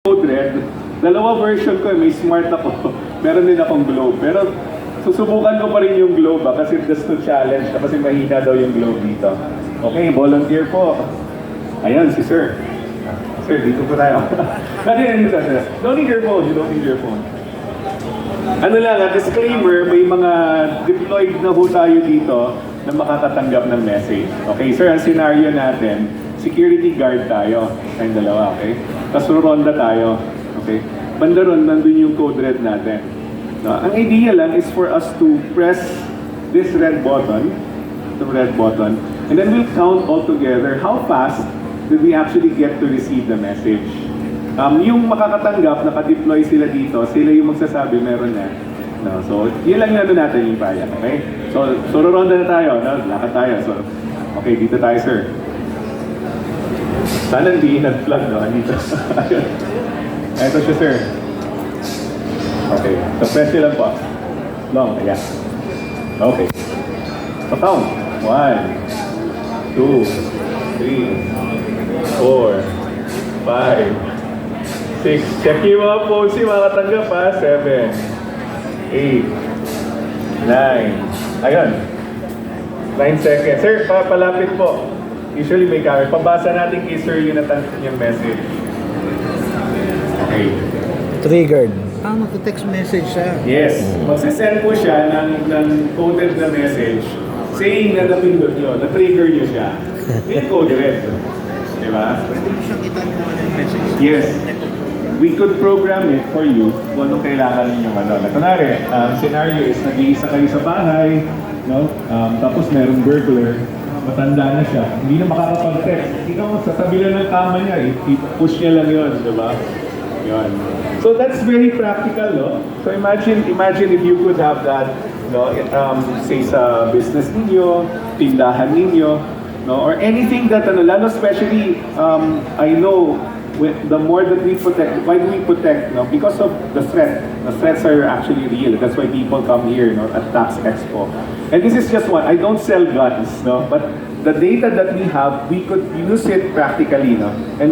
Code Red, dalawa version ko, may smart ako, meron din akong globe. Pero susubukan ko pa rin yung globe kasi just to challenge, kasi mahina daw yung globe dito. Okay, volunteer po. Ayan, si Sir. Sir, dito po tayo. Don't need your phone, you don't need your phone. Ano lang, disclaimer, may mga deployed na ho tayo dito na makakatanggap ng message. Okay, sir, ang scenario natin, security guard tayo, tayong dalawa, okay? Tapos ronda tayo, okay? Banda ron, nandun yung code red natin. No? Ang idea lang is for us to press this red button, and then we'll count all together how fast did we actually get to receive the message. Yung makakatanggap, naka-deploy sila dito, sila yung magsasabi, meron na. No? So, yun lang yung natin yung bayan, okay? So ronda na tayo, no? Lakad tayo. So, okay, dito tayo, sir. Sana hindi nag-plug, no? Dito. Ito siya, sir. Okay. So, press nyo lang po. Long, ayan. Okay. So, count. 1, 2, 3, 4, 5, 6. Check yung mga phones yung mga katanggap, ha? 7, 8, 9. Ayun. 9 seconds. Sir, palapit po. Usually may camera. Pabasa natin kay Sir yung message. Okay. Triggered. Magte-text message siya. Yes. Magsisend po siya ng coded na message saying na napindot nyo, na-trigger nyo siya. May code red. Diba? Pwede mo siyang itanong yung message. Yes. We could program it for you kung anong kailangan ninyo. Kunwari, scenario is nag-iisa kayo sa bahay, no? Tapos merong burglar, matanda na siya, hindi na makakapag-text. Ikaw, sa tabi lang ng kama niya, push niya lang yun, diba? Yun. So that's very practical, no? So imagine if you could have that, no? Say sa business ninyo, tindahan ninyo, no? Or anything that, lalo especially, I know, the more that we protect, why do we protect? No? Because of the threat. The threats are actually real. That's why people come here, no, at Tax Expo. And this is just one. I don't sell guns, no, but the data that we have, we could use it practically, no. And